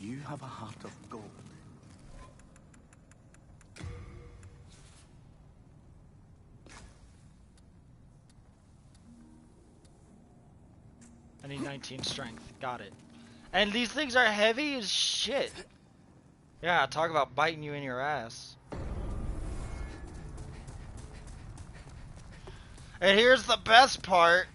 You have a heart of gold. I need 19 strength. Got it. And these things are heavy as shit. Yeah, talk about biting you in your ass. And here's the best part.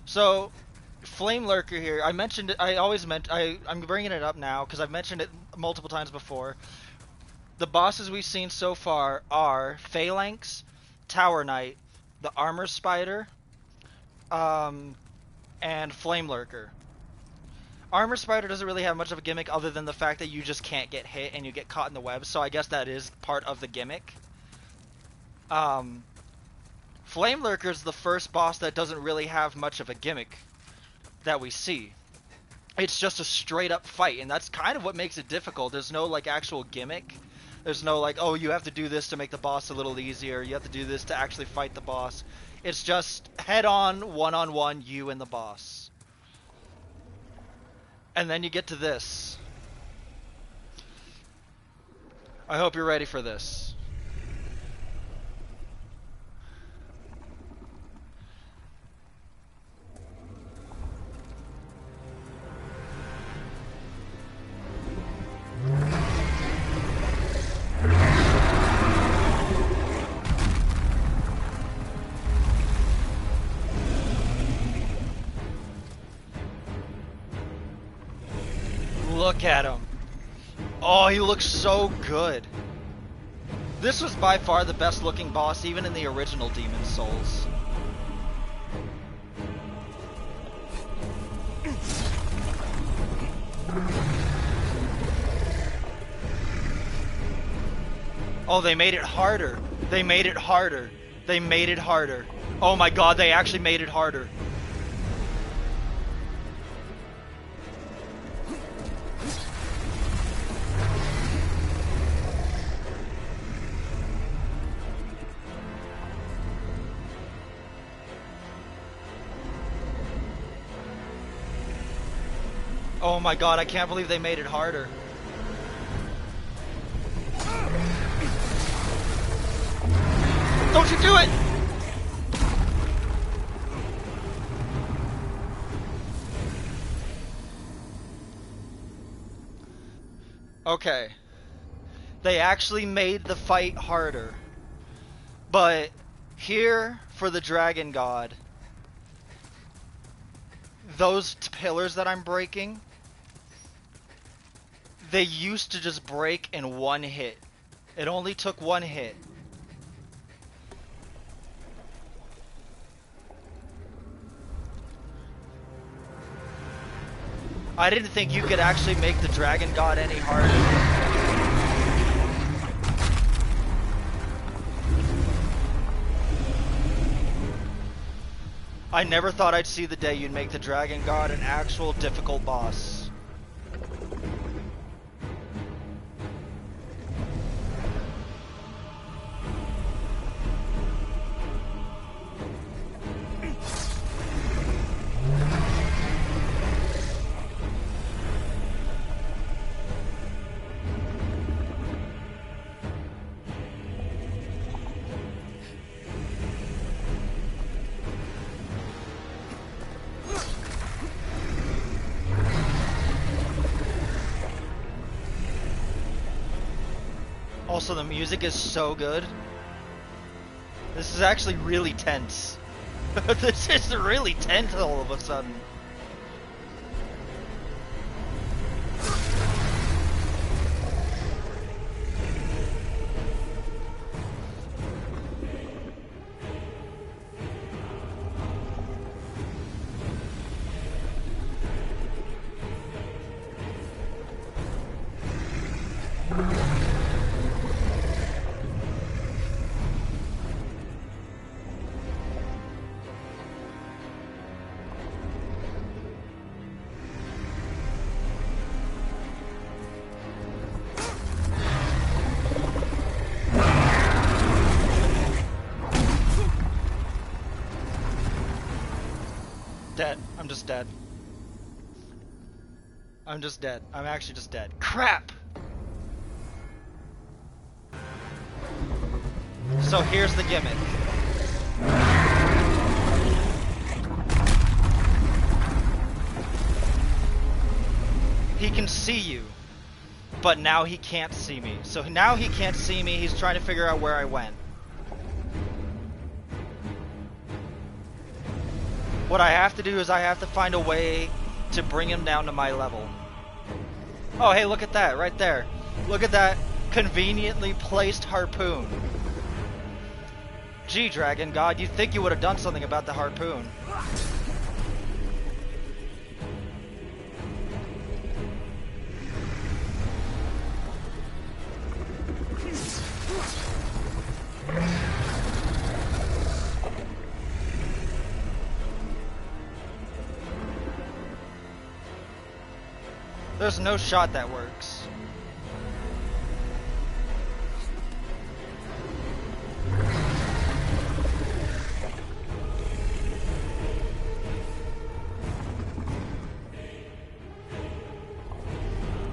So, Flame Lurker here. I mentioned it. I'm bringing it up now because I've mentioned it multiple times before. The bosses we've seen so far are Phalanx, Tower Knight, the Armor Spider, and Flame Lurker. Armor Spider doesn't really have much of a gimmick other than the fact that you just can't get hit and you get caught in the web. So I guess that is part of the gimmick. Flame Lurker is the first boss that doesn't really have much of a gimmick that we see. It's just a straight up fight, and that's kind of what makes it difficult. There's no like actual gimmick. There's no like, oh, you have to do this to make the boss a little easier. You have to do this to actually fight the boss. It's just head on, one-on-one, you and the boss. And then you get to this. I hope you're ready for this. Look at him. Oh, he looks so good. This was by far the best looking boss even in the original Demon's Souls. Oh, they made it harder. They made it harder. They made it harder. Oh my god, they actually made it harder. Oh my god, I can't believe they made it harder. Don't you do it! Okay. They actually made the fight harder. But here, for the Dragon God, those pillars that I'm breaking, they used to just break in one hit. It only took one hit. I didn't think you could actually make the Dragon God any harder. I never thought I'd see the day you'd make the Dragon God an actual difficult boss. Also, the music is so good. This is actually really tense. This is really tense all of a sudden. I'm just dead. I'm just dead. I'm actually just dead. Crap! So here's the gimmick. He can see you, but now he can't see me. So now he can't see me, he's trying to figure out where I went. What I have to do is I have to find a way to bring him down to my level. Oh, hey, look at that, right there. Look at that conveniently placed harpoon. Gee, Dragon God, you'd think you would have done something about the harpoon. There's no shot that works.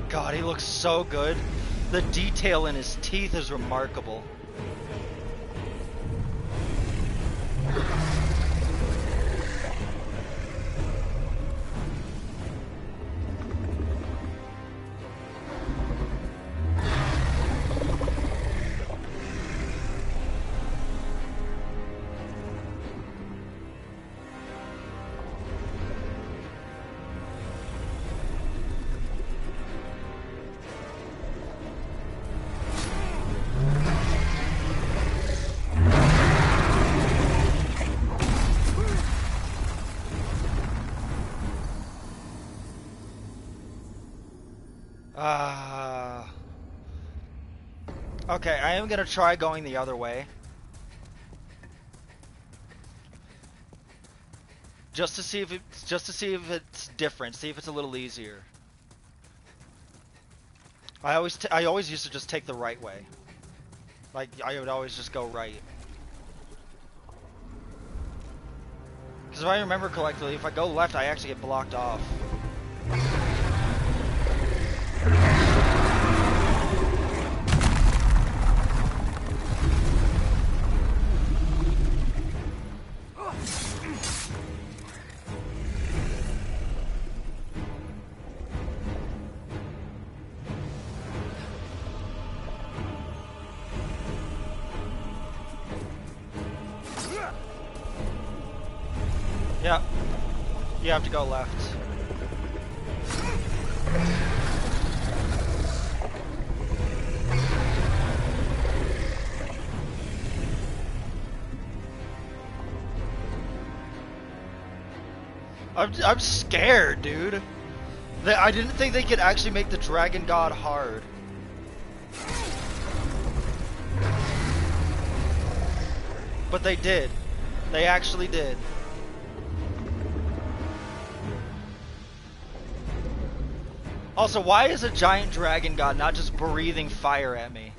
God, he looks so good. The detail in his teeth is remarkable. Okay, I am gonna try going the other way. Just to see if it's different, see if it's a little easier. I always used to just take the right way. Like, I would always just go right. Because if I remember correctly, if I go left, I actually get blocked off. Yep. You have to go left. I'm scared, dude. I didn't think they could actually make the Dragon God hard. But they did. They actually did. Also, why is a giant dragon god not just breathing fire at me?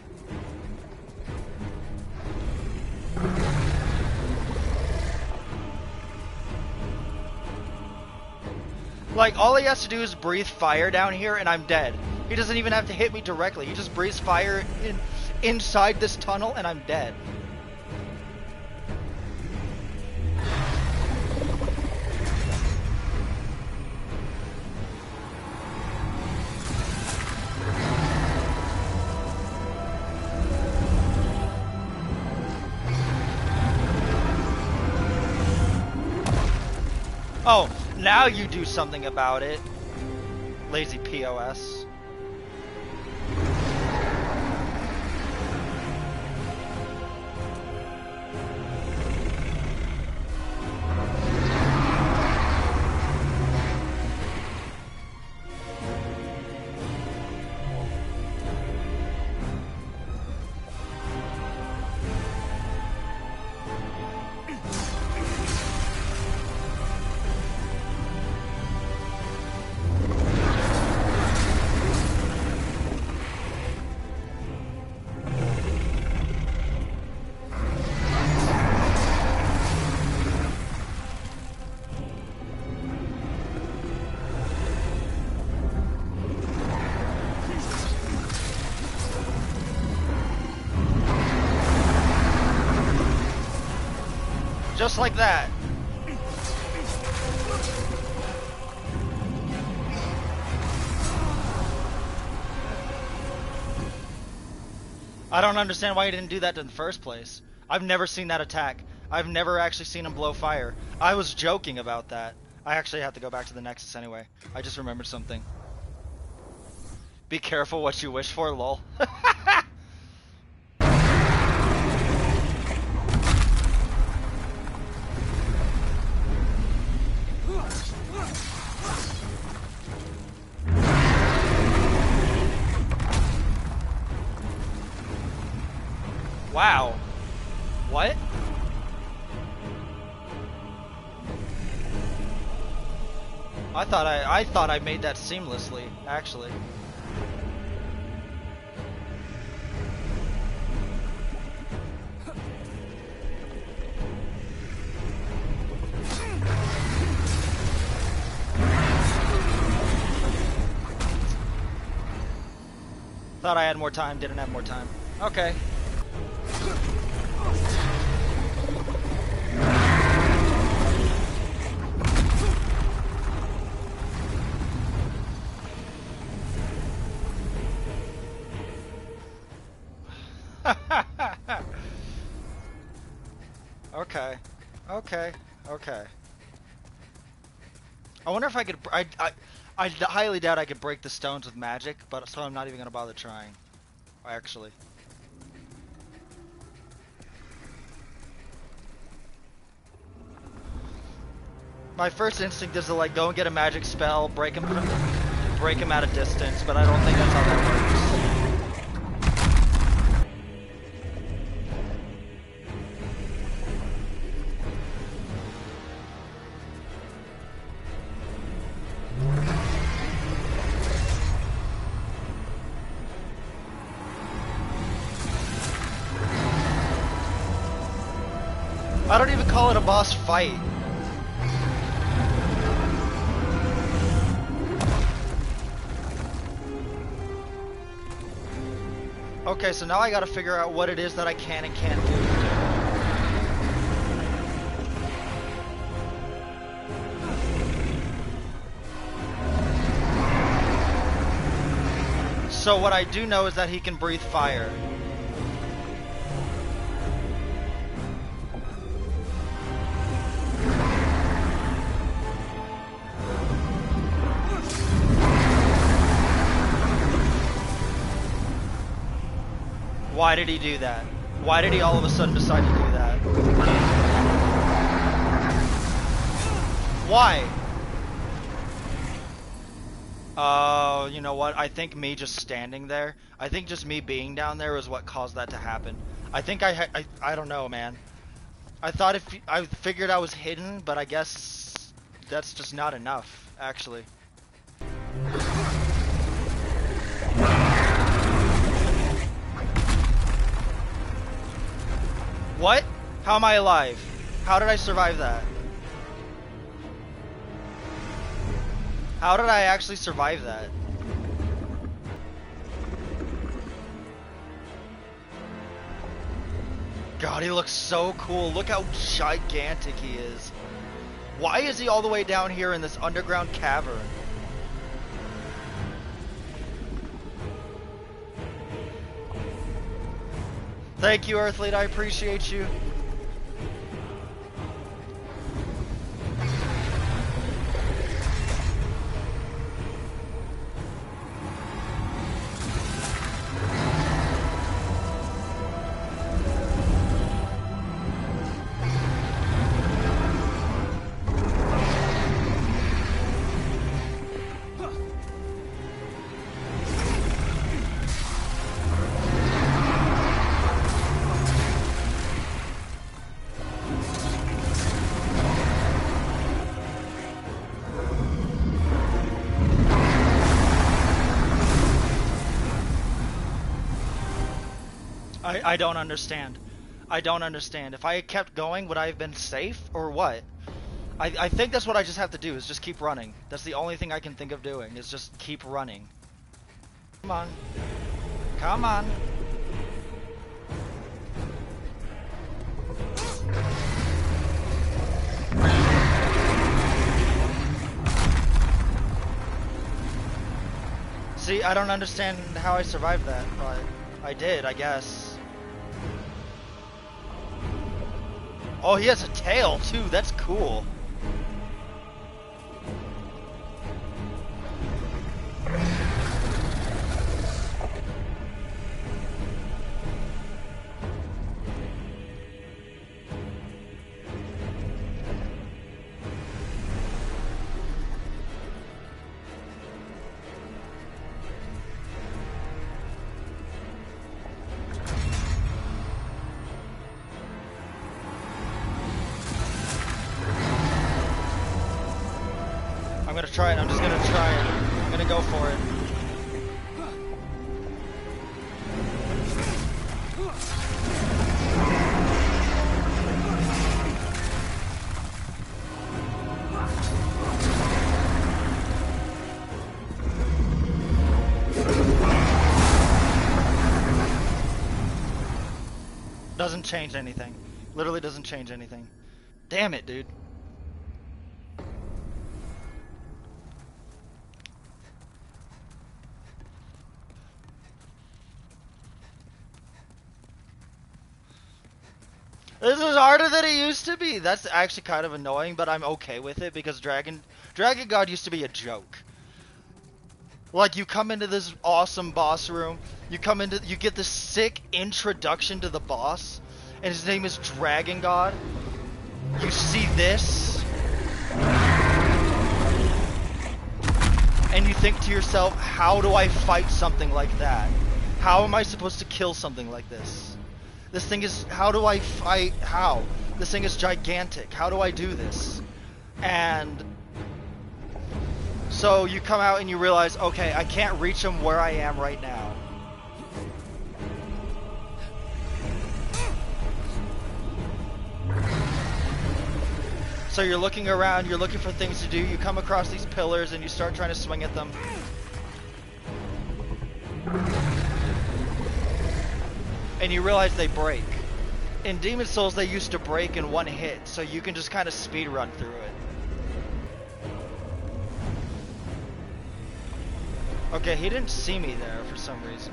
Like, all he has to do is breathe fire down here and I'm dead. He doesn't even have to hit me directly. He just breathes fire inside this tunnel and I'm dead. Oh, now you do something about it. Lazy POS. Just like that. I don't understand why he didn't do that in the first place. I've never seen that attack. I've never actually seen him blow fire. I was joking about that. I actually have to go back to the Nexus anyway. I just remembered something. Be careful what you wish for, lol. Wow. What? I thought I made that seamlessly, actually. Thought I had more time, didn't have more time. Okay. Okay. Okay. Okay. I wonder if I could... I highly doubt I could break the stones with magic, but so I'm not even going to bother trying. Actually. My first instinct is to like go and get a magic spell, break him at a distance, but I don't think that's how that works. I don't even call it a boss fight. Okay, so now I gotta figure out what it is that I can and can't do. So what I do know is that he can breathe fire. Why did he do that? Why did he all of a sudden decide to do that? Why? Oh, you know what? I think me just standing there, I think just me being down there is what caused that to happen. I think I don't know, man. I thought I figured I was hidden, but I guess that's just not enough, actually. What? How am I alive? How did I survive that? How did I actually survive that? God, he looks so cool. Look how gigantic he is. Why is he all the way down here in this underground cavern? Thank you, Earthlead. I appreciate you. I don't understand. I don't understand. If I had kept going, would I have been safe or what? I think that's what I just have to do, is just keep running. That's the only thing I can think of doing, is just keep running. Come on. Come on. See, I don't understand how I survived that, but I did, I guess. Oh, he has a tail, too. That's cool. I'm gonna try it. I'm just gonna try it. I'm gonna go for it. Doesn't change anything. Literally doesn't change anything. Damn it, dude. This is harder than it used to be. That's actually kind of annoying, but I'm okay with it because Dragon God used to be a joke. Like, you come into this awesome boss room, you get this sick introduction to the boss, and his name is Dragon God. You see this, and you think to yourself, how do I fight something like that? How am I supposed to kill something like this? This thing is, how do I fight? How? This thing is gigantic. How do I do this? And so you come out and you realize, okay, I can't reach him where I am right now. So you're looking around, you're looking for things to do, you come across these pillars and you start trying to swing at them. And you realize they break. In Demon Souls, they used to break in one hit, so you can just kind of speed run through it. Okay, he didn't see me there for some reason.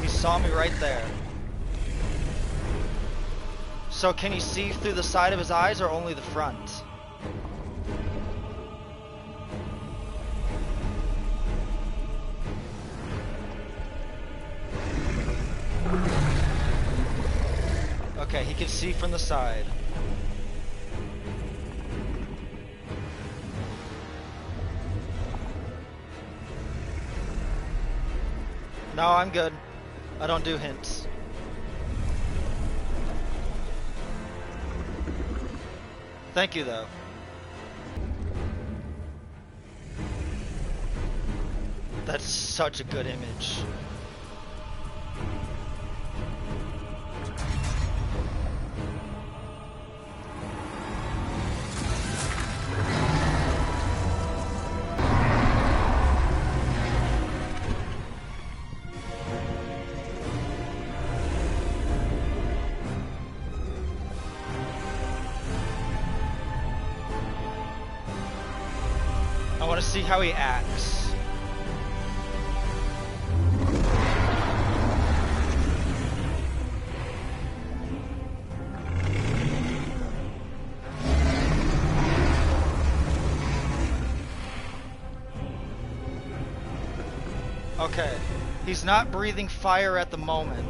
He saw me right there. So can he see through the side of his eyes or only the front? Okay, he can see from the side. No, I'm good. I don't do hints. Thank you, though. That's such a good image. I want to see how he acts. Okay, he's not breathing fire at the moment.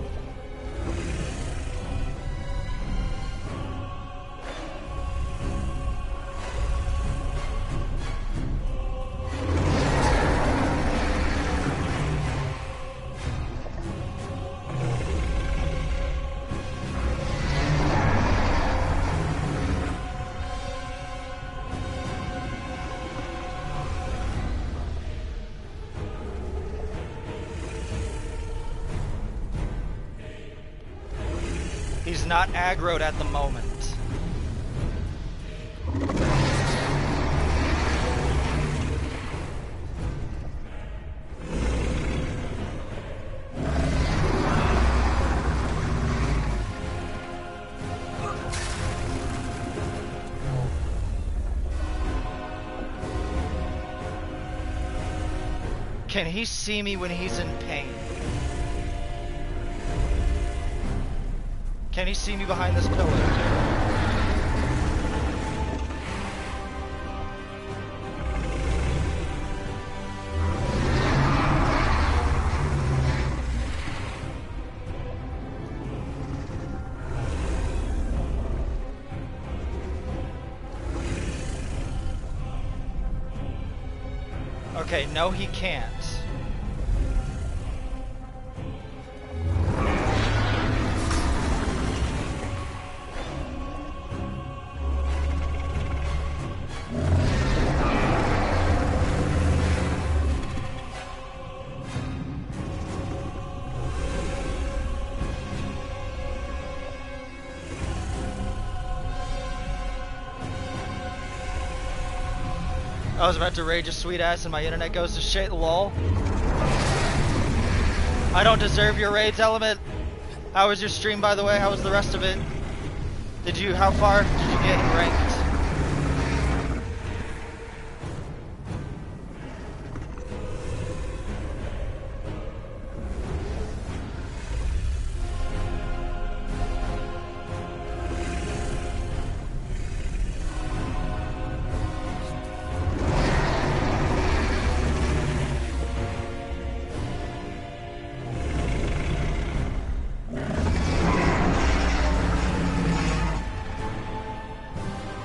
He's not aggroed at the moment. Can he see me when he's in pain? Can he see me behind this pillar? Okay, no he can't. I was about to rage a sweet ass and my internet goes to shit, lol. I don't deserve your raids, Element. How was your stream, by the way? How was the rest of it? How far did you get in ranked?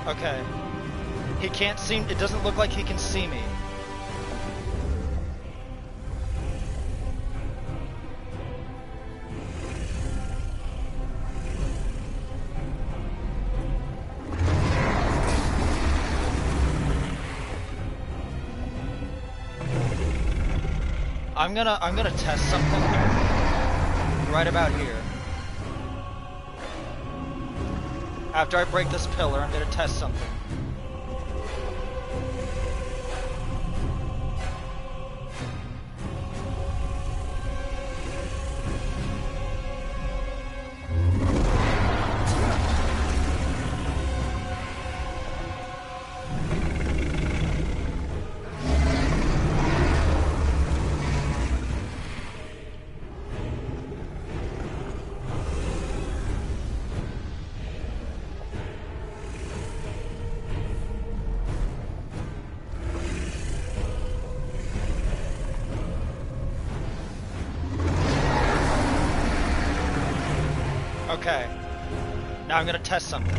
Okay. He can't see, it doesn't look like he can see me. I'm gonna test something right about here. After I break this pillar, I'm gonna test something. Okay. Now I'm gonna test something.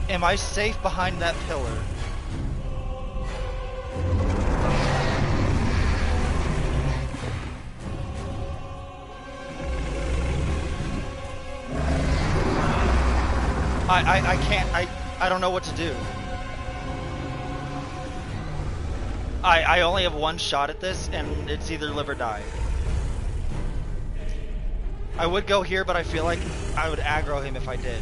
Am I safe behind that pillar? I can't, I don't know what to do. I only have one shot at this, and it's either live or die. I would go here, but I feel like I would aggro him if I did.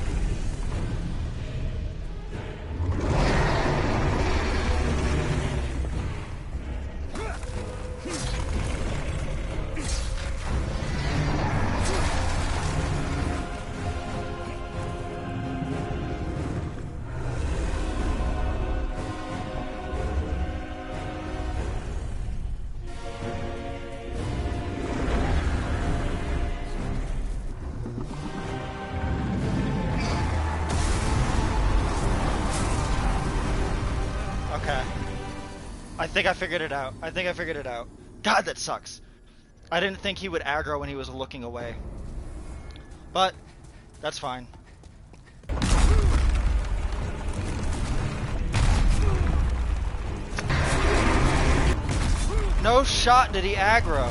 I think I figured it out. I think I figured it out. God, that sucks. I didn't think he would aggro when he was looking away. But, that's fine. No shot did he aggro.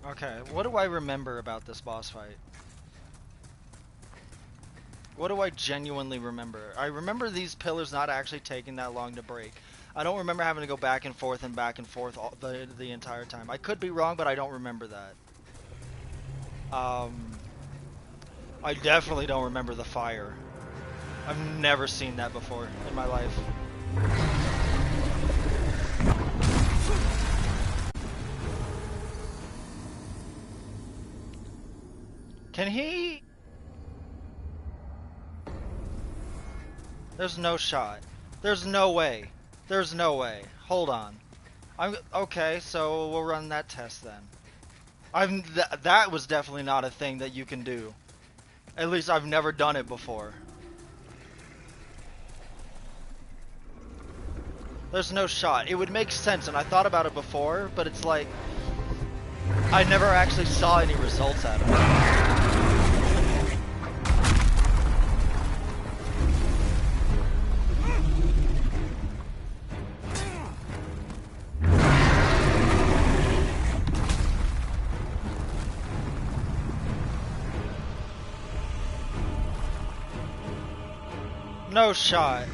Okay, what do I remember about this boss fight? What do I genuinely remember? I remember these pillars not actually taking that long to break. I don't remember having to go back and forth all, the entire time. I could be wrong, but I don't remember that. I definitely don't remember the fire. I've never seen that before in my life. Can he... There's no shot. There's no way. There's no way. Hold on. Okay, so we'll run that test then. That was definitely not a thing that you can do. At least I've never done it before. There's no shot. It would make sense, and I thought about it before, but it's like I never actually saw any results out of it. No shot.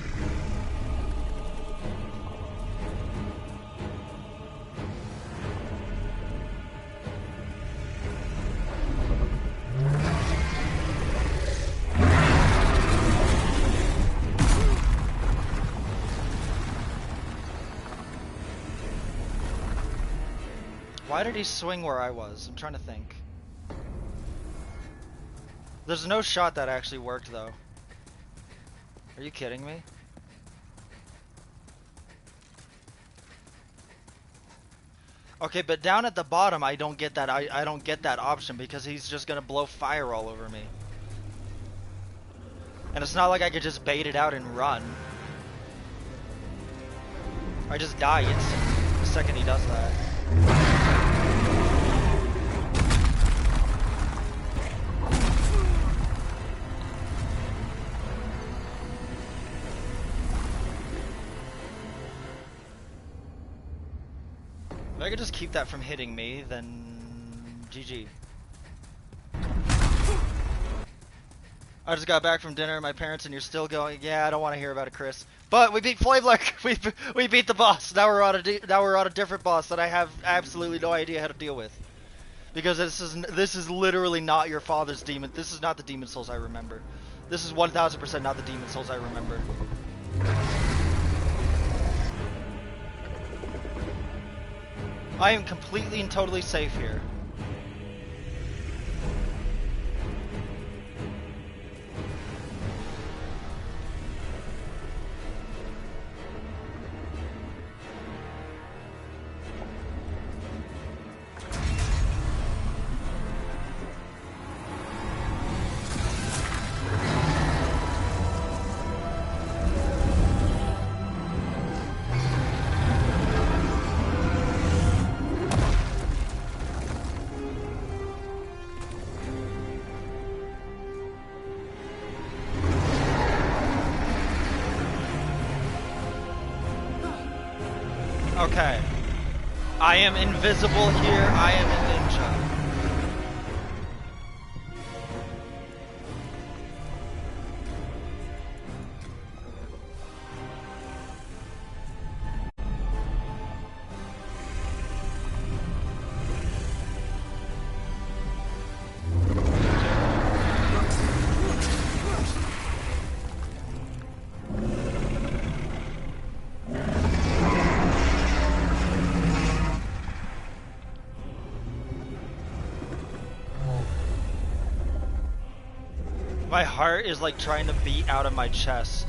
Why did he swing where I was? I'm trying to think. There's no shot that actually worked though. Are you kidding me? Okay, but down at the bottom I don't get that I don't get that option because he's just gonna blow fire all over me. And it's not like I could just bait it out and run. I just die instantly the second he does that. If I could just keep that from hitting me, then GG. I just got back from dinner with my parents and you're still going, yeah, I don't want to hear about it, Chris. But we beat Flamelurk! We beat the boss! Now we're on a different boss that I have absolutely no idea how to deal with. Because this is literally not your father's demon. This is not the Demon Souls I remember. This is 1000% not the Demon Souls I remember. I am completely and totally safe here. Okay. I am invisible here. I am a ninja. My heart is like trying to beat out of my chest.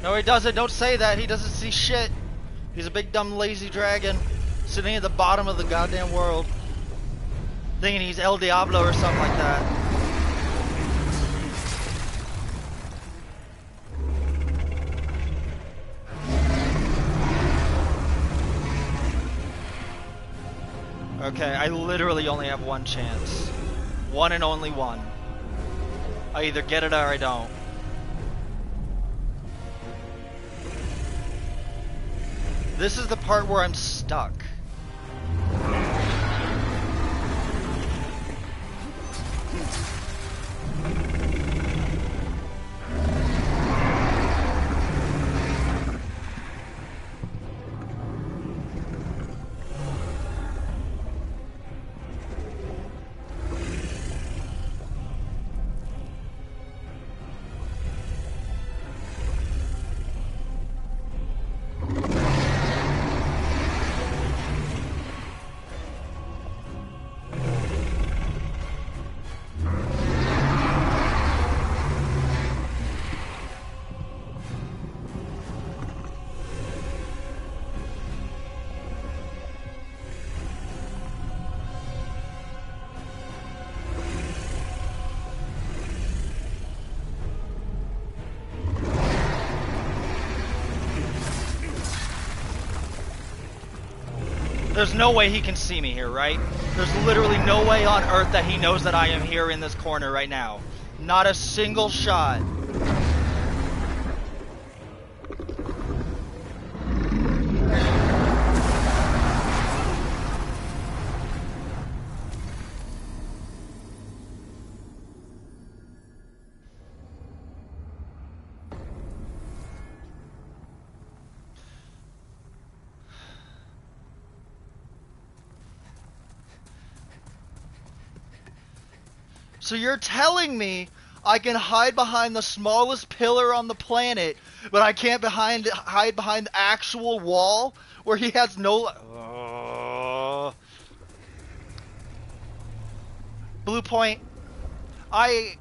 No, he doesn't. Don't say that. He doesn't see shit. He's a big dumb lazy dragon sitting at the bottom of the goddamn world thinking he's El Diablo or something like that. Okay, I literally only have one chance. One and only one. I either get it or I don't. This is the part where I'm stuck. There's no way he can see me here, right? There's literally no way on earth that he knows that I am here in this corner right now. Not a single shot. So you're telling me I can hide behind the smallest pillar on the planet, but I can't hide behind the actual wall where he has no... Bluepoint, I've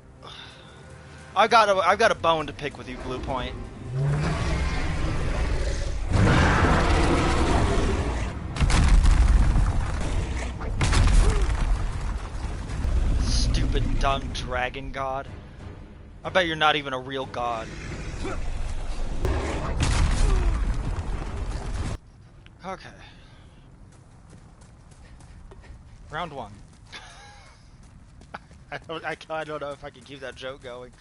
got a bone to pick with you, Bluepoint. Stupid, dumb dragon god. I bet you're not even a real god. Okay. Round one. I don't know if I can keep that joke going.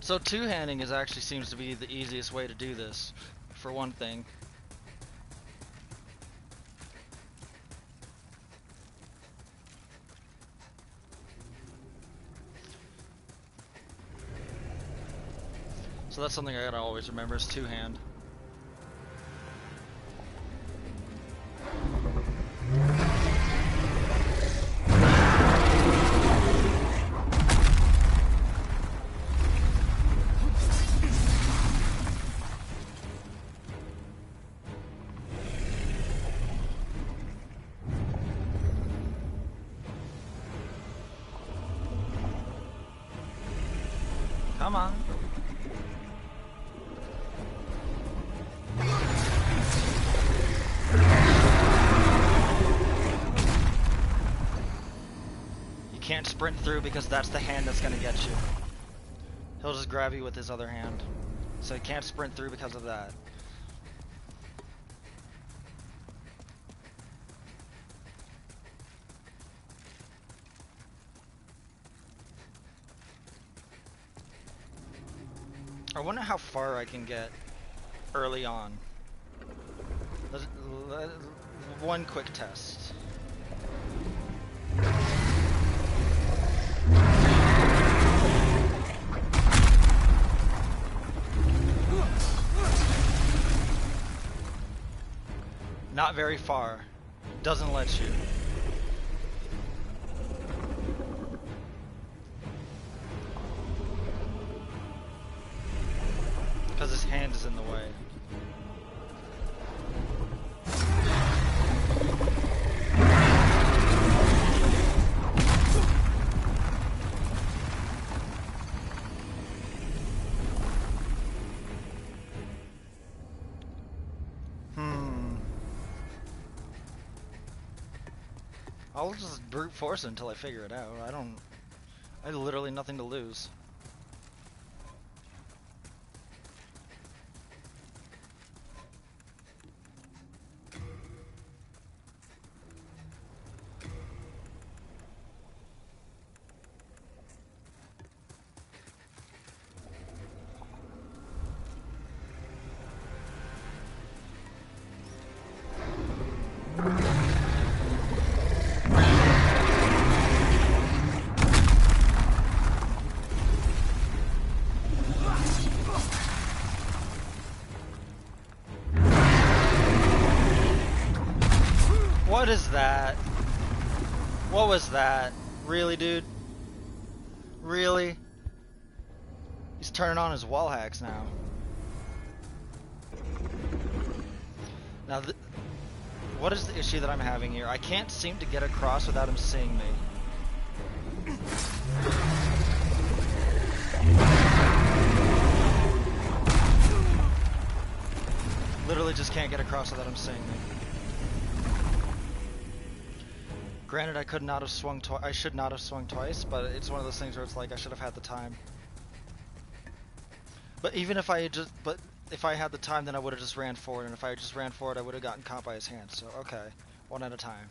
So two-handing actually seems to be the easiest way to do this, for one thing. So that's something I gotta always remember is two-hand. Come on. You can't sprint through because that's the hand that's gonna get you. He'll just grab you with his other hand. So you can't sprint through because of that. I wonder how far I can get early on. One quick test. Not very far. Doesn't let you. Because his hand is in the way. I'll just brute force it until I figure it out. I have literally nothing to lose. What is that? What was that? Really, dude? Really? He's turning on his wall hacks now. Now, what is the issue that I'm having here? I can't seem to get across without him seeing me. Literally just can't get across without him seeing me. Granted, I could not have swung twice. I should not have swung twice, but it's one of those things where it's like I should have had the time. But even if I had if I had the time, then I would have just ran forward, and if I just ran forward, I would have gotten caught by his hand. So okay, one at a time.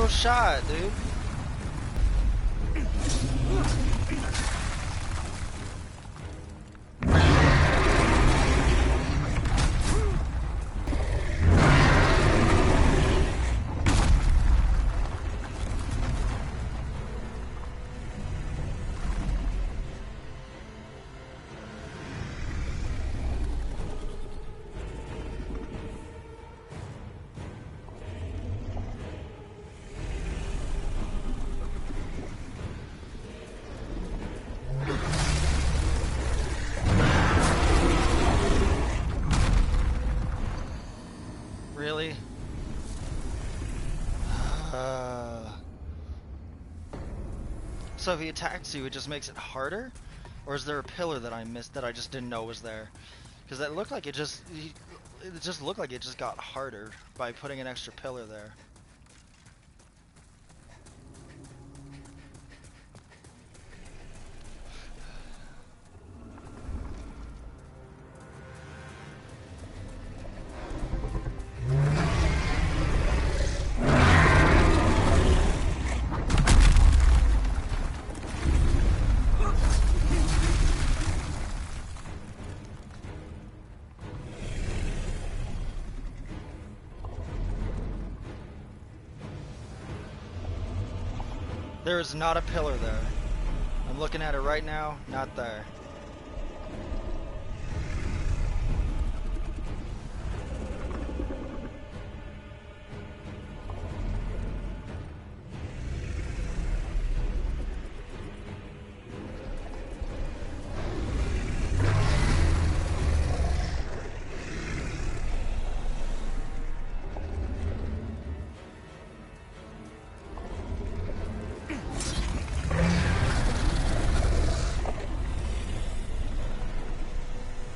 Shot, dude. Really? So if he attacks you, it just makes it harder? Or is there a pillar that I missed that I just didn't know was there? Because that looked like it just looked like it just got harder by putting an extra pillar there. There is not a pillar there. I'm looking at it right now, not there.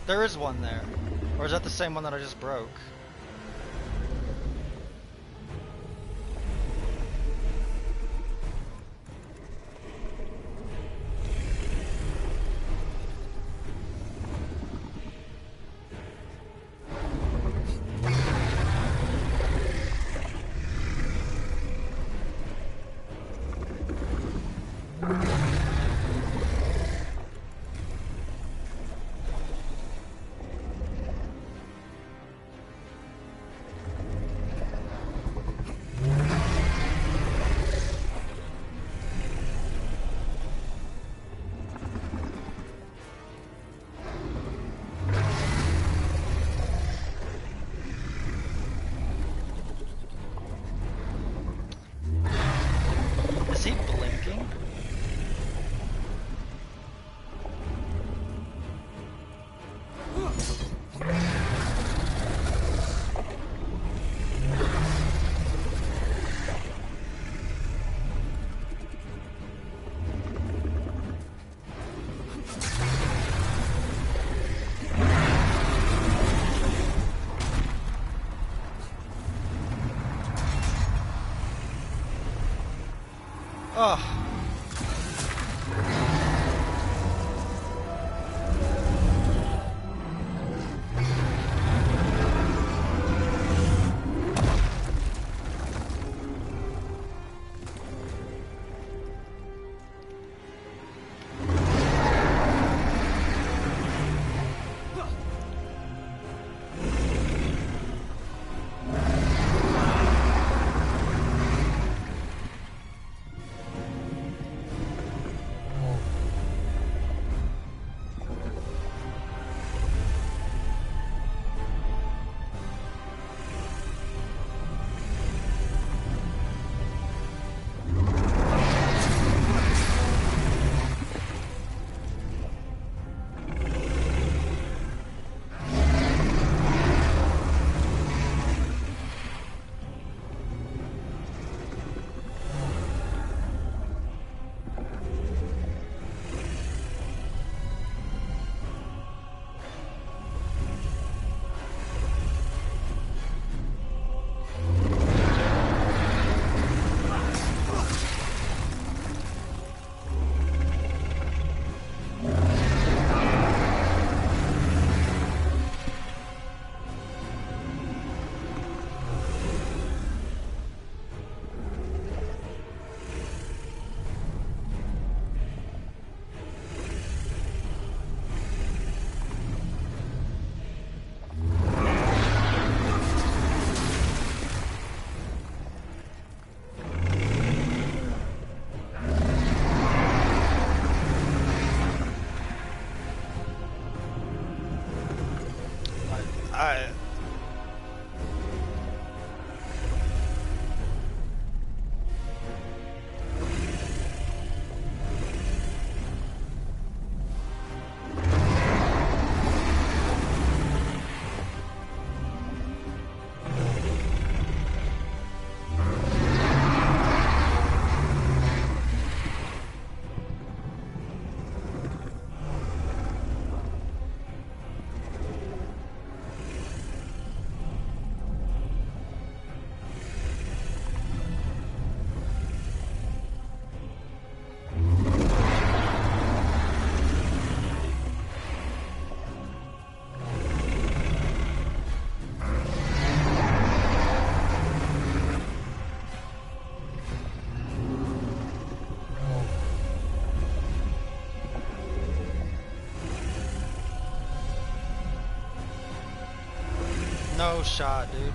There is one there. Or is that the same one that I just broke? Oh. No shot, dude.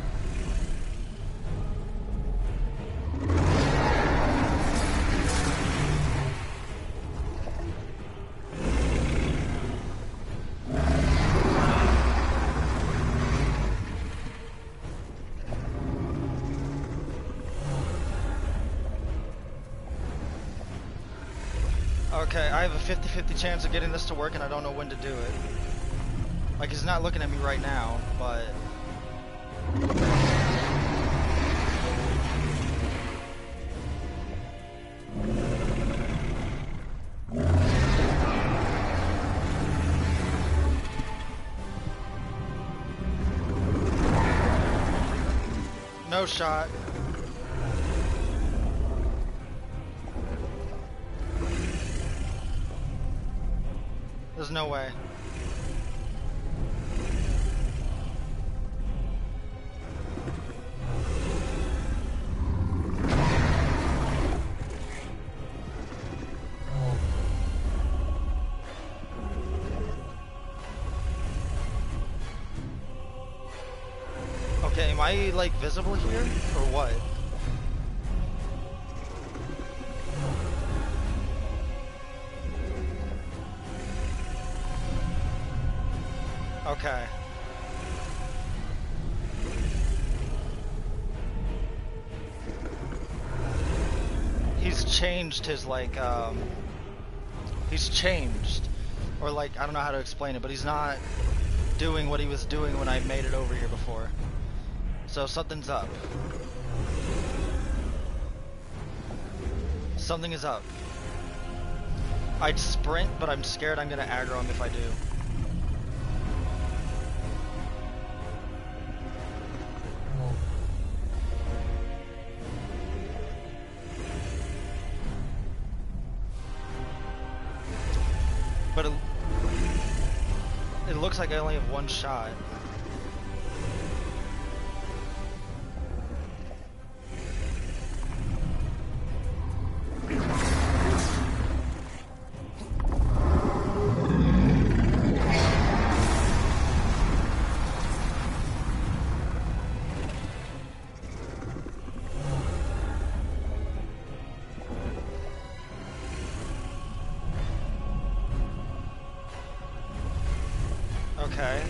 Okay, I have a 50-50 chance of getting this to work, and I don't know when to do it. Like, he's not looking at me right now, but... No shot. There's no way. Okay, am I like visible here or what? Okay. He's changed his like he's changed, or like I don't know how to explain it, but he's not doing what he was doing when I made it over here before. So something's up. Something is up. I'd sprint, but I'm scared I'm gonna aggro him if I do. looks like I only have one shot. Okay.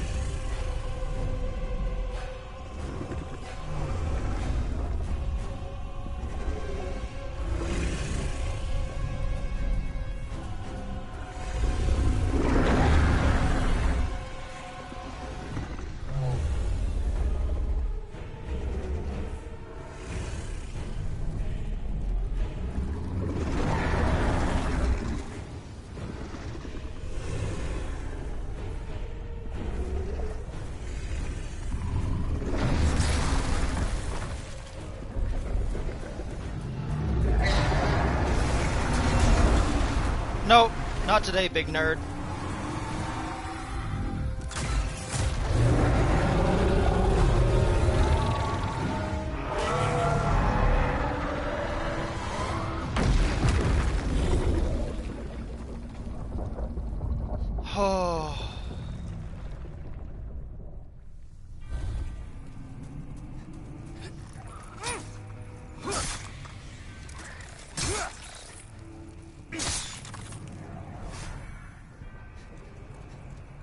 Nope, not today, big nerd. Oh.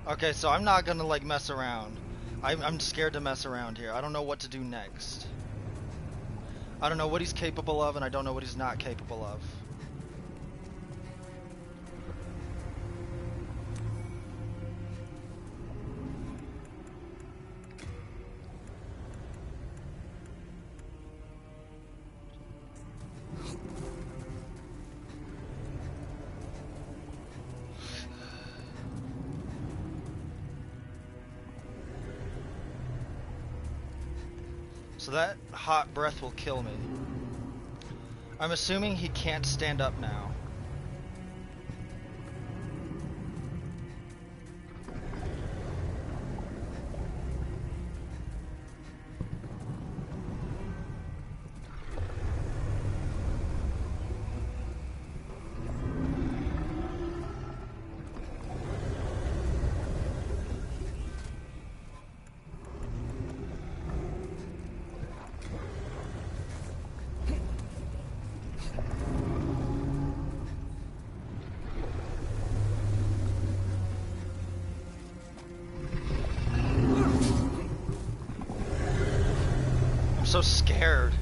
Okay, so I'm not gonna like mess around. I'm scared to mess around here. I don't know what to do next. I don't know what he's capable of, and I don't know what he's not capable of. So that hot breath will kill me. I'm assuming he can't stand up now. I'm so scared.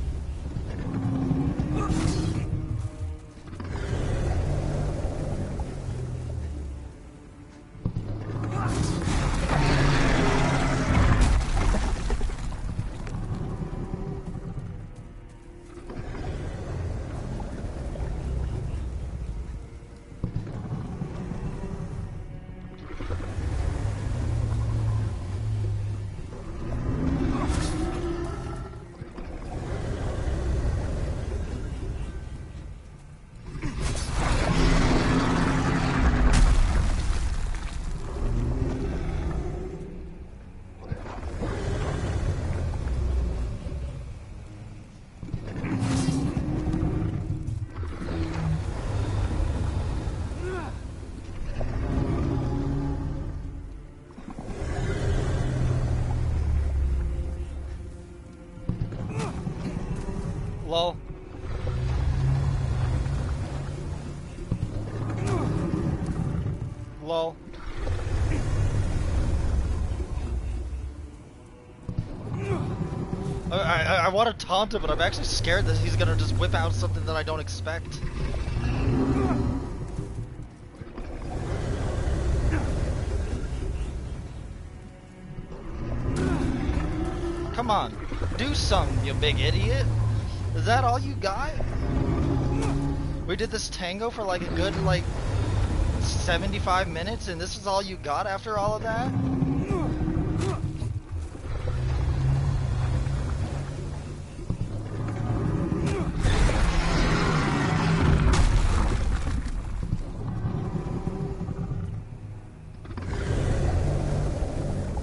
Lol. Lol. I want to taunt him, but I'm actually scared that he's gonna just whip out something that I don't expect. Come on, do something, you big idiot. Is that all you got? We did this tango for like a good, like, 75 minutes, and this is all you got after all of that?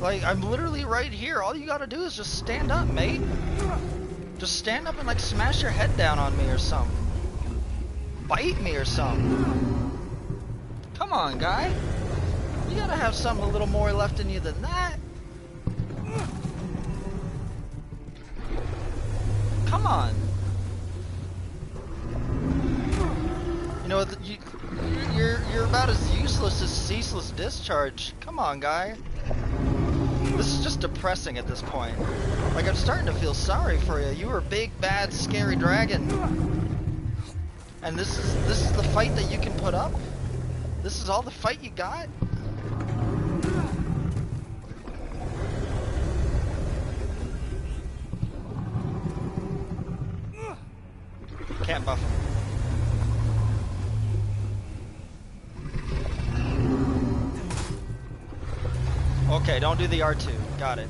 Like, I'm literally right here. All you gotta do is just stand up, mate. Just stand up and, like, smash your head down on me or something. Bite me or something. Come on, guy. You gotta have something a little more left in you than that. Come on. You know, you're about as useless as ceaseless discharge. Come on, guy. This is just depressing at this point. Like, I'm starting to feel sorry for you. You were a big, bad, scary dragon. And this is the fight that you can put up? This is all the fight you got? Can't buff him. Okay, don't do the R2. Got it.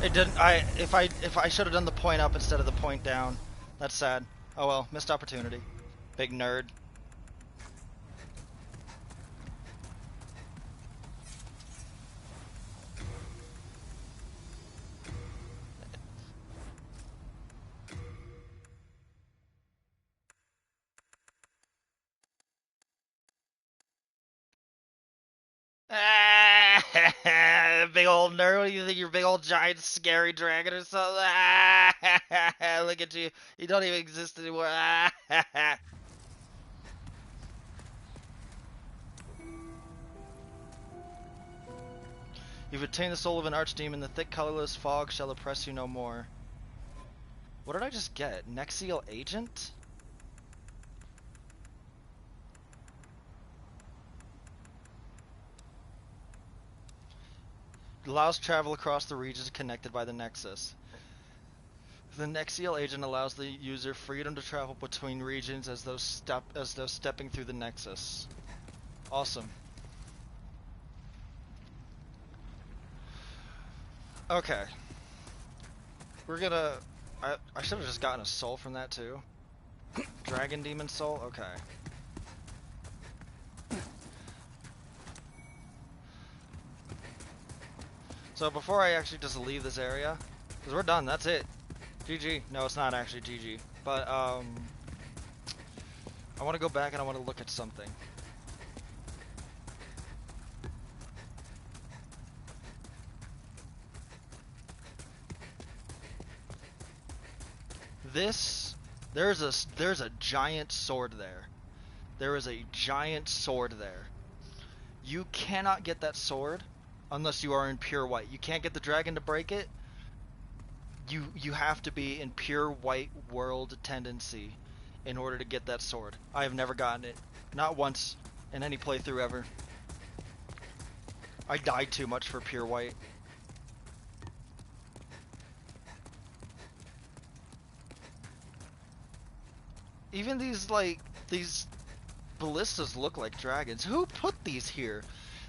It didn't. If I should have done the point up instead of the point down. That's sad. Oh well, missed opportunity. Big nerd. Big old nerd. What do you think? You're a big old giant scary dragon or something? Look at you. You don't even exist anymore. You've attained the soul of an archdemon. The thick, colorless fog shall oppress you no more. What did I just get? Nexial agent? Allows travel across the regions connected by the Nexus. The Nexial agent allows the user freedom to travel between regions as though stepping through the Nexus. Awesome. Okay. We're gonna... I should have just gotten a soul from that too. Dragon Demon Soul? Okay. So before I actually just leave this area, because we're done, that's it. GG. No, it's not actually GG. But, I want to go back and I want to look at something. There's a giant sword there. There is a giant sword there. You cannot get that sword unless you are in pure white. You can't get the dragon to break it. You have to be in pure white world tendency in order to get that sword. I have never gotten it. Not once in any playthrough ever. I died too much for pure white. Even these ballistas look like dragons. Who put these here?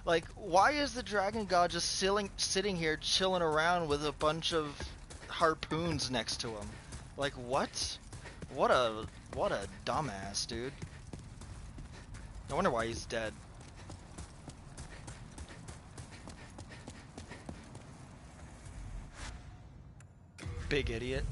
Like, why is the dragon god just sitting here chilling around with a bunch of harpoons next to him? Like, what? What a dumbass, dude. I wonder why he's dead. Big idiot.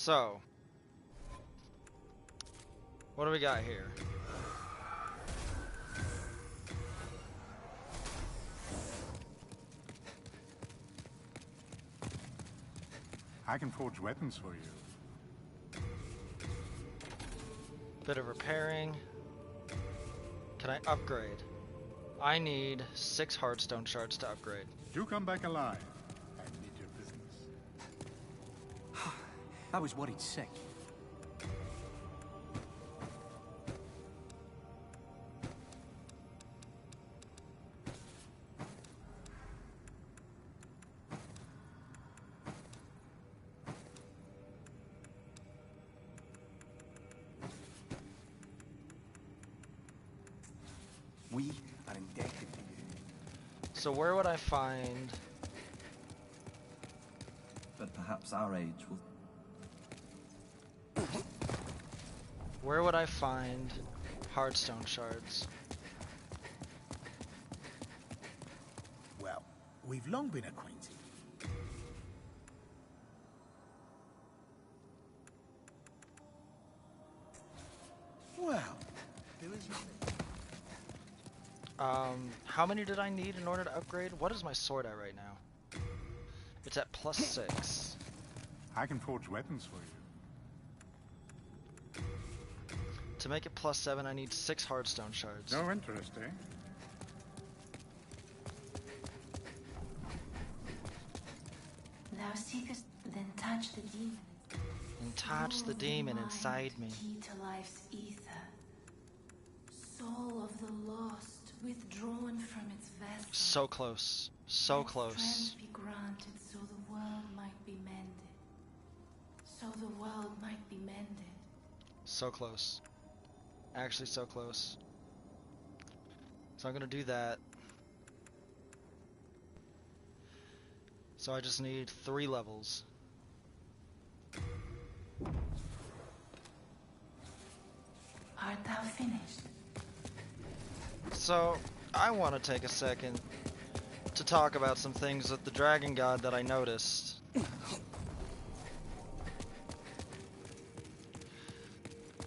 So, what do we got here? I can forge weapons for you. Bit of repairing. Can I upgrade? I need 6 hardstone shards to upgrade. You come back alive. I need your business. I was worried sick. We are indebted to you. So where would I find... But perhaps our age will... Where would I find hardstone shards? Well, we've long been acquainted. Well, there is nothing. How many did I need in order to upgrade? What is my sword at right now? It's at +6. I can forge weapons for you. To make it +7, I need 6 hardstone shards. No interest, eh? Thou seekest, then touch the demon. And touch the demon inside me. Key to life's ether. Soul of the lost, withdrawn from its vessel. So close. So Let close. strength be granted so the world might be mended. So the world might be mended. So close. Actually, so close. So I'm gonna do that. So I just need 3 levels. Art thou finished? So, I want to take a second to talk about some things with the Dragon God that I noticed.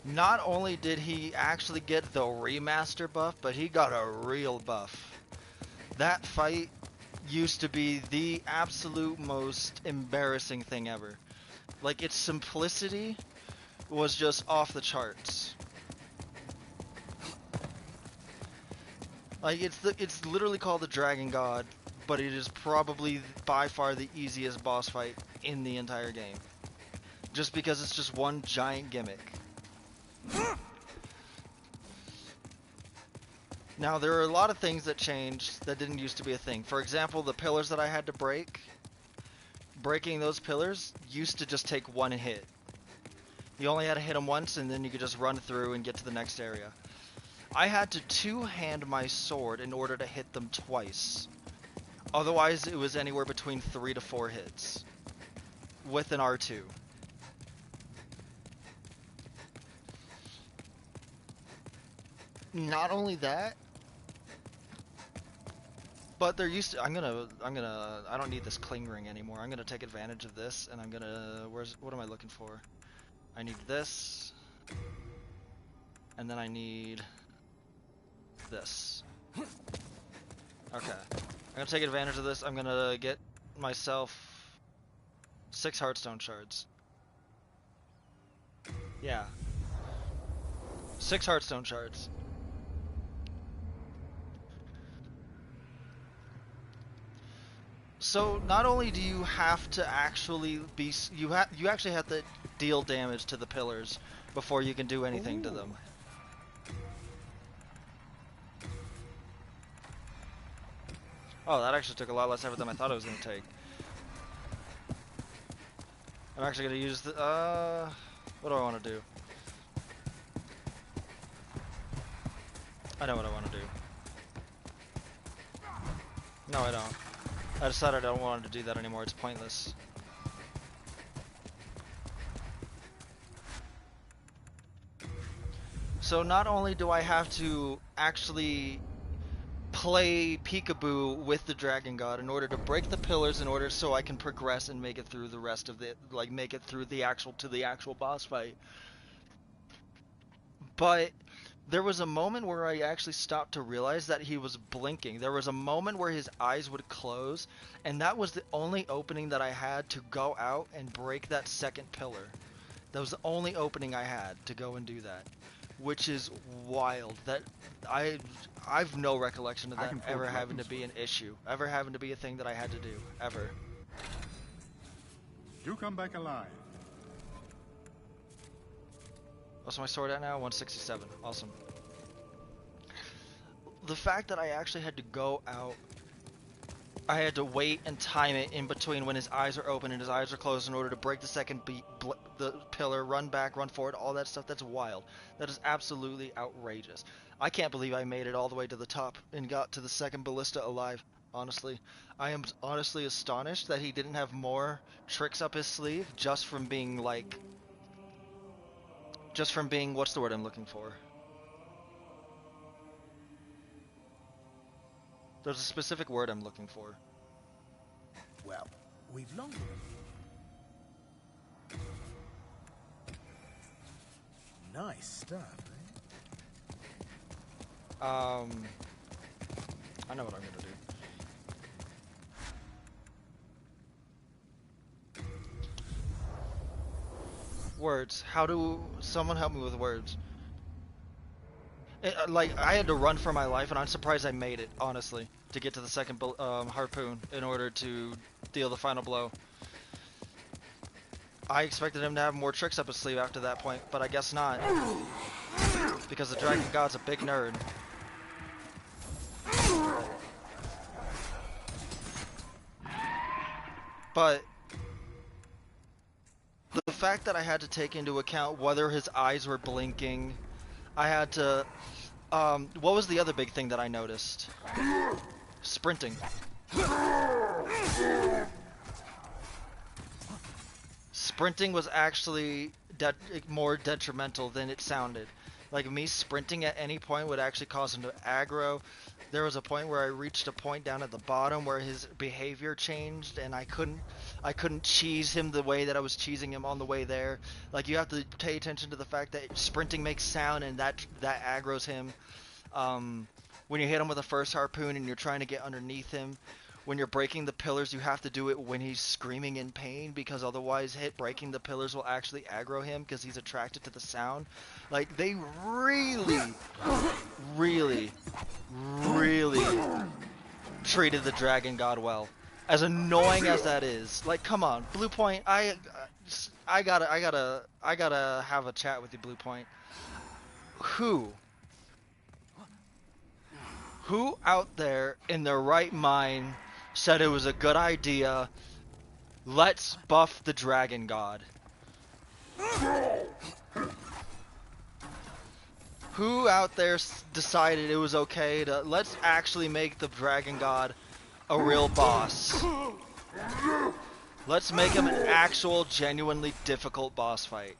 Not only did he actually get the remaster buff, but he got a real buff. That fight used to be the absolute most embarrassing thing ever. Like, its simplicity was just off the charts. Like, it's literally called the Dragon God, but it is probably by far the easiest boss fight in the entire game. Just because it's just one giant gimmick. Now, there are a lot of things that changed that didn't used to be a thing. For example, the pillars that I had to break. Breaking those pillars used to just take 1 hit. You only had to hit them once, and then you could just run through and get to the next area. I had to 2-hand my sword in order to hit them twice. Otherwise, it was anywhere between 3 to 4 hits. With an R2. Not only that, but there used to, I don't need this cling ring anymore. I'm gonna take advantage of this, and I'm gonna, what am I looking for? I need this, and then I need this. Okay, I'm gonna take advantage of this. I'm gonna get myself 6 hardstone shards. Yeah. 6 hardstone shards. So not only do you have to actually be, you actually have to deal damage to the pillars before you can do anything to them. Oh, that actually took a lot less effort than I thought it was going to take. I'm actually going to use the, what do I want to do? I know what I want to do. No, I don't. I decided I don't want to do that anymore. It's pointless. So not only do I have to actually play peekaboo with the Dragon God in order to break the pillars in order so I can progress and make it through the rest of the make it through the actual boss fight. But there was a moment where I actually stopped to realize that he was blinking. There was a moment where his eyes would close, and that was the only opening that I had to go out and break that second pillar. That was the only opening I had to go and do that, which is wild. That I've no recollection of that ever having to be an issue, ever having to be a thing that I had to do, ever. You come back alive. What's my sword at now? 167. Awesome. The fact that I actually had to go out, I had to wait and time it in between when his eyes are open and his eyes are closed in order to break the second the pillar, run back, run forward, all that stuff. That's wild. That is absolutely outrageous. I can't believe I made it all the way to the top and got to the second ballista alive. Honestly, I am honestly astonished that he didn't have more tricks up his sleeve just from being like. Just from being, what's the word I'm looking for? There's a specific word I'm looking for. Well, we've long been. Nice stuff, eh? I know what I'm gonna do. Words. How do someone help me with words? Like, I had to run for my life, and I'm surprised I made it, honestly, to get to the second harpoon in order to deal the final blow. I expected him to have more tricks up his sleeve after that point, but I guess not. Because the Dragon God's a big nerd. But the fact that I had to take into account whether his eyes were blinking, I had to, what was the other big thing that I noticed? Sprinting. Sprinting was actually more detrimental than it sounded. Like, me sprinting at any point would actually cause him to aggro. There was a point where I reached a point down at the bottom where his behavior changed, and I couldn't cheese him the way that I was cheesing him on the way there. Like, you have to pay attention to the fact that sprinting makes sound, and that aggroes him. When you hit him with a first harpoon and you're trying to get underneath him, when you're breaking the pillars, you have to do it when he's screaming in pain, because otherwise breaking the pillars will actually aggro him because he's attracted to the sound. Like, they really treated the Dragon God well. As annoying as that is. Like, come on, Bluepoint, I gotta have a chat with you, Bluepoint. Who out there in their right mind said it was a good idea? Let's buff the Dragon God. Who out there decided it was okay to let's actually make the Dragon God a real boss? Let's make him an actual, genuinely difficult boss fight.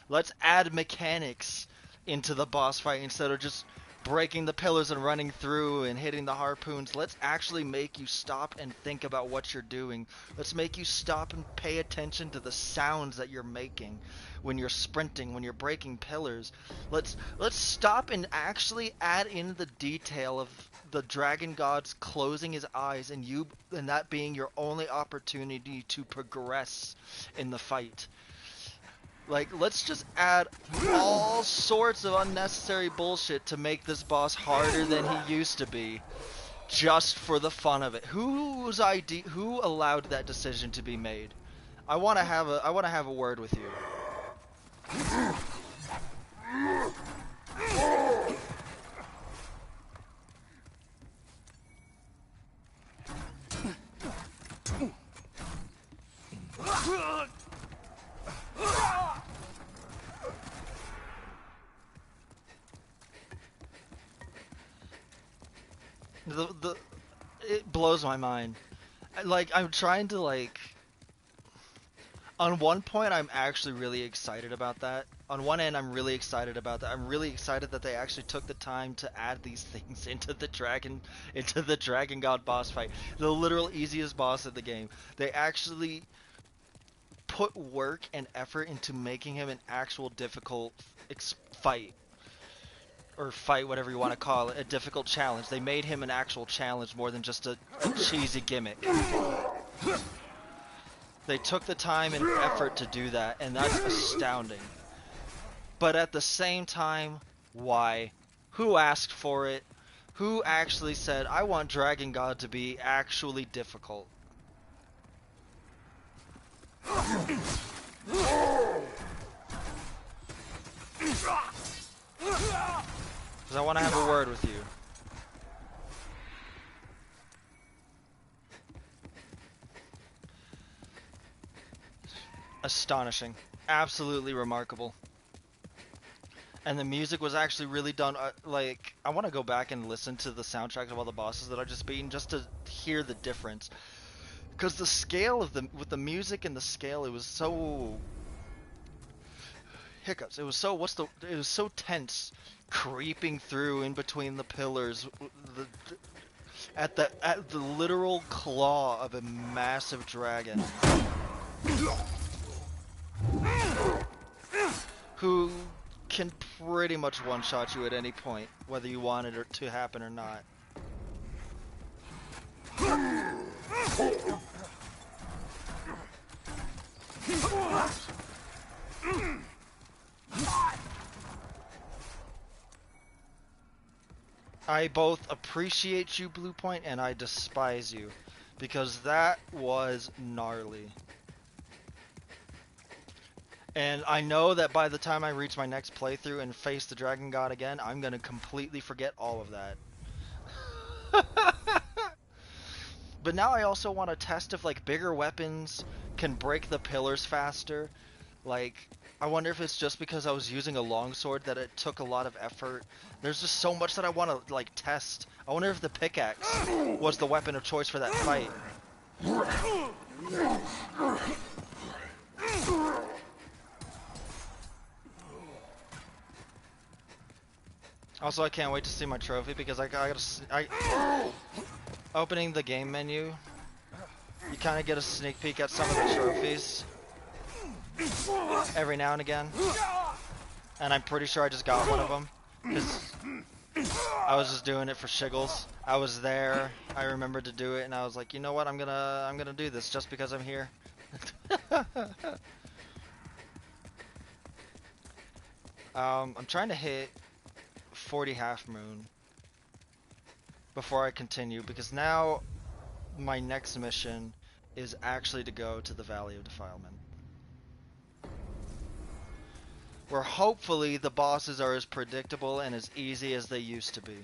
Let's add mechanics into the boss fight instead of just breaking the pillars and running through and hitting the harpoons. Let's actually make you stop and think about what you're doing. Let's make you stop and pay attention to the sounds that you're making when you're sprinting, when you're breaking pillars. Let's stop and actually add in the detail of the Dragon God's closing his eyes and that being your only opportunity to progress in the fight. Like, let's just add all sorts of unnecessary bullshit to make this boss harder than he used to be, just for the fun of it. Who allowed that decision to be made? I want to have a word with you. It blows my mind. Like, I'm trying to, like, on one point I'm actually really excited about that. on one end, I'm really excited about that. I'm really excited that they actually took the time to add these things into the Dragon God boss fight, the literal easiest boss of the game. They actually put work and effort into making him an actual difficult fight. Or fight, whatever you want to call it, a difficult challenge. They made him an actual challenge more than just a cheesy gimmick. They took the time and effort to do that, and that's astounding. But at the same time, why? Who asked for it? Who actually said, I want Dragon God to be actually difficult? Because I want to have a word with you. Astonishing. Absolutely remarkable. And the music was actually really done, like, I want to go back and listen to the soundtracks of all the bosses that I've just beaten just to hear the difference. Because the scale of with the music and the scale, it was so... Hiccups. It was so, it was so tense, creeping through in between the pillars, at the literal claw of a massive dragon. Who can pretty much one-shot you at any point, whether you want it to happen or not. I both appreciate you, Bluepoint, and I despise you, because that was gnarly. And I know that by the time I reach my next playthrough and face the Dragon God again, I'm going to completely forget all of that. But now I also want to test if, like, bigger weapons can break the pillars faster. Like, I wonder if it's just because I was using a longsword that it took a lot of effort. There's just so much that I want to, like, test. I wonder if the pickaxe was the weapon of choice for that fight. Also, I can't wait to see my trophy because opening the game menu, you kind of get a sneak peek at some of the trophies every now and again, and I'm pretty sure I just got one of them because I was just doing it for shiggles. I was there, I remembered to do it, and I was like, you know what, I'm gonna do this just because I'm here. I'm trying to hit 40 half moon before I continue, because now my next mission is actually to go to the Valley of Defilement, where hopefully the bosses are as predictable and as easy as they used to be.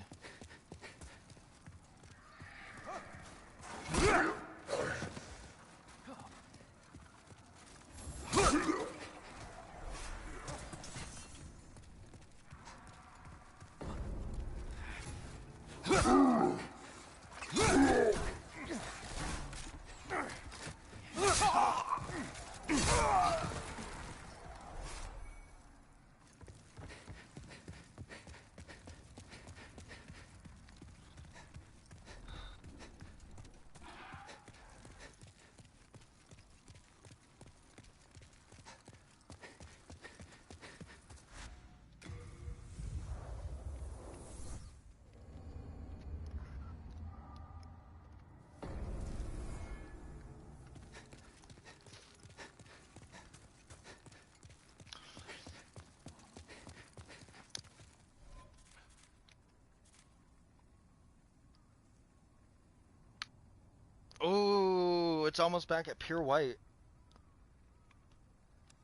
Ooh, it's almost back at pure white.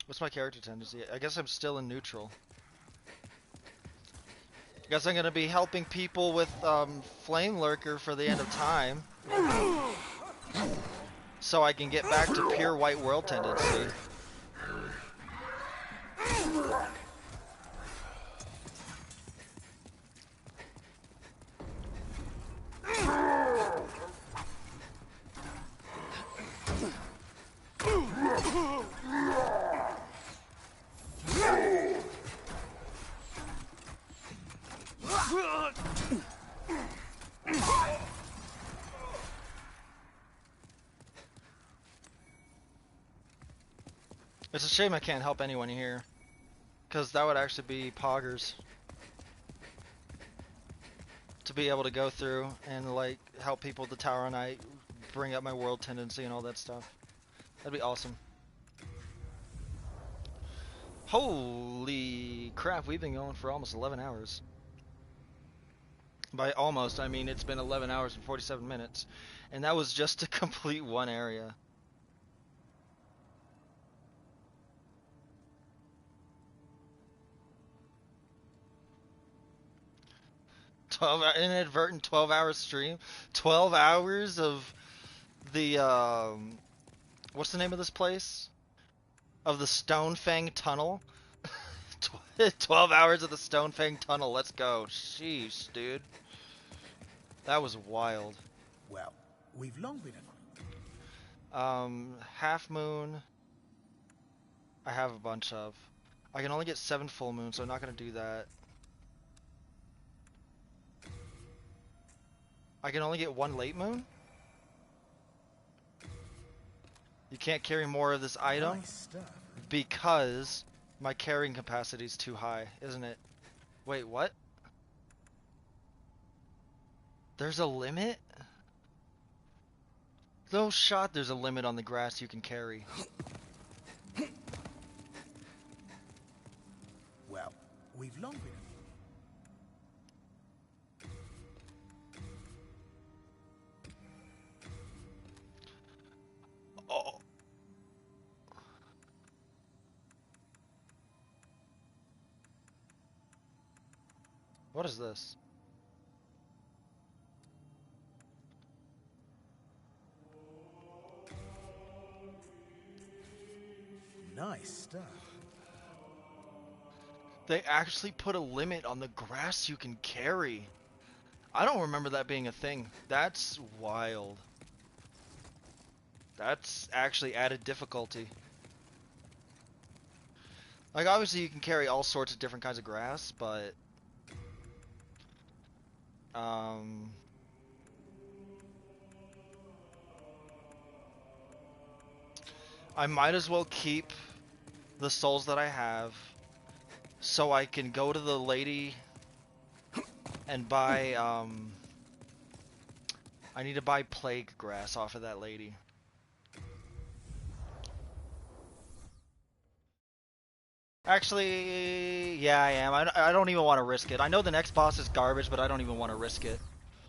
What's my character tendency? I guess I'm still in neutral. I guess I'm gonna be helping people with Flame Lurker for the end of time, so I can get back to pure white world tendency. It's a shame I can't help anyone here, because that would actually be poggers to be able to go through and like help people with the Tower Knight, bring up my world tendency and all that stuff. That'd be awesome. Holy crap, we've been going for almost 11 hours. By almost, I mean it's been 11 hours and 47 minutes, and that was just to complete one area. 12 inadvertent 12-hour stream, 12 hours of the what's the name of this place? Of the Stonefang Tunnel. 12 hours of the Stonefang Tunnel. Let's go. Sheesh, dude. That was wild. Well, we've long been Half moon. I have a bunch of. I can only get 7 full moons, so I'm not gonna do that. I can only get 1 late moon? You can't carry more of this item nice stuff. because my carrying capacity is too high, isn't it? Wait, what? There's a limit? No shot there's a limit on the grass you can carry. Well, we've long been Oh. What is this? nice stuff. They actually put a limit on the grass you can carry. I don't remember that being a thing. That's wild. That's actually added difficulty. Like, obviously you can carry all sorts of different kinds of grass, but I might as well keep the souls that I have so I can go to the lady and buy I need to buy plague grass off of that lady. Actually, yeah, I am. I don't even want to risk it. I know the next boss is garbage, but I don't even want to risk it.